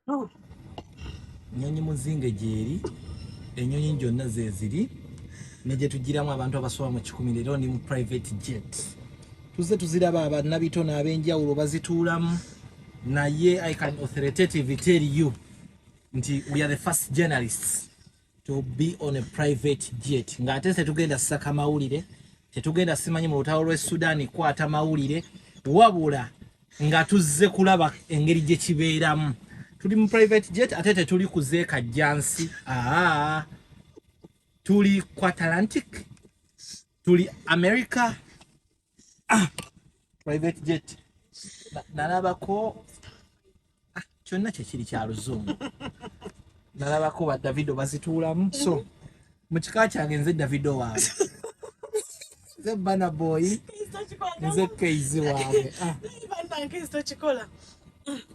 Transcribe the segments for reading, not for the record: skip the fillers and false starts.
Oh. Nyonyi muzinge gyeri, ennyonyi njonna ze ziri, ne gye tugiramu abantu abasoba mu 10 leero ni mu private jet. Tuzze tuziraba abannabitono ab'enjawulo bazituulamu, naye I can authoritatively tell you nti we are the first journalists to be on a private jet. Ng'ate tetugenda saka mawulire, tetugenda simanyi mu lutalo lw'e Sudan kwata mawulire, wabula nga tuzze kulaba engeri gye kibeeramu. Tuli mu private jet ate tetuli kuzeeka jansi. Tuli ku Atlantic, tuli America. Private jet nalabako kyonna kyekiri kya luzungu. Nalabako ba Davido bazituulamu. So mu kika kyange nze Davido waawe, nze Bana Boy, nze Kayz waawe.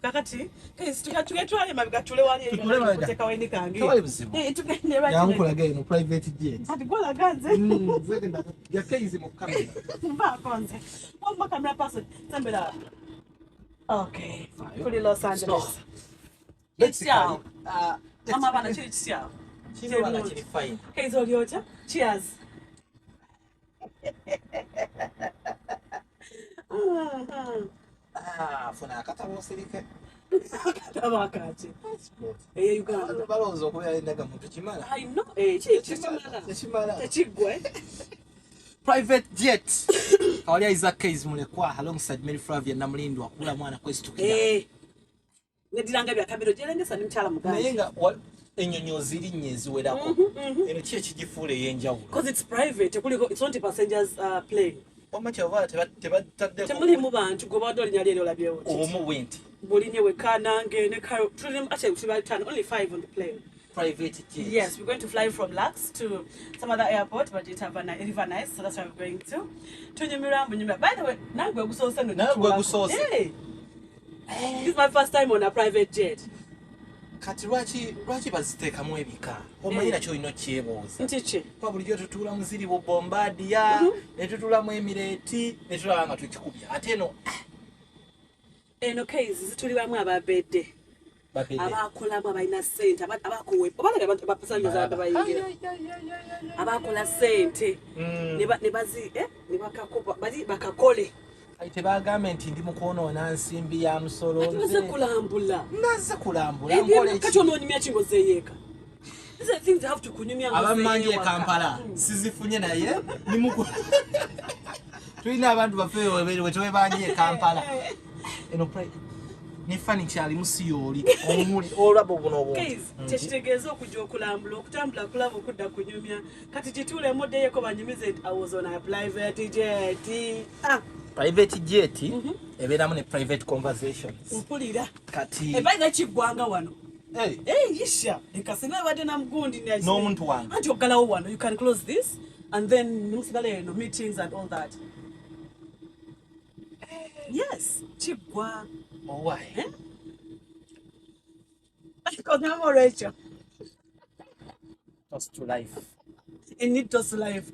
Kakati Kayz tukatwale mabigatule wali kuteka waini kange tugende bati yankulaga eno private jet ati gola ganze zegenda ya Kayz mu kamera mba konze omba kamera person tambela. Okay, kuli Los Angeles. Let's go. Mama bana chiri chia chiri bana chiri fine. Kayz oliocha, cheers. Funa akatabo serike. Akatabo akati. Uganda. Balozo okubeera yendaga muntu kimala. I know. Chimala. Chigwe. Private jet. Kawali Isaac Kayz mulekwa alongside Mary Flavia na Mlindo akula mwana kwezi tukira. Nediranga bya kabiro jelengesa ni mchala muganda. Nayenga ennyonyo ziri nnyo eziwerako. Eno ki ekigifuula ey'enjawulo? Because it's private. It's not a passenger's plane. Omakyava tebatadde temuli mu bantu gobadde olinya lero labyewo omu wenti bolinye wekanange ne karo actually we turn only 5 on the plane. Private jet. Yes, we're going to fly from Lux to some other airport, but it's river nice, so that's where we're going to Nyumirambo. By the way, nangwe gusosa no. Nangwe gusosa. Hey, this is my first time on a private jet. Kati lwaki baziteekamu ebika omanyi nakyo olina okyebuuza nti kwa bulijjo tutuula muziri bu Bombardier ne tutuulamu Emirates ne tulaba nga tukikubya ate eno Kayz zitulibamu ababedde abakolamu abalina ssente abakowe obalaga abantu bapasanja abayingira abakola ssente ne bakakopa bakakole tebagambe nti ndi mu kwonoona nsimbi ya musolo nze kulambula nkole kati onoonyumya kingozeeyeeka. These are things I have to kunyumya abammanyi e Kampala sizifunye naye tulina abantu baffe we twebanye e Kampala eno ne fani kyali musiyoli omuli olabo buno obwo Kayz tekitegeeza okujja okulambula okutambula kulaba okudda kunyumya kati kituule muddeyeko banyumize I was on a private jet. Private jet ebeeramu ne private conversations mpulira kati ebaina kiggwanga wano yisha ekasina badde na mugundi n'omuntu wange anti oggalawo wano you can close this and then musigala eno meetings and all that. Yes, kiggwa. Why? Because I'm Rachel. Toast to life. It needs toast to life.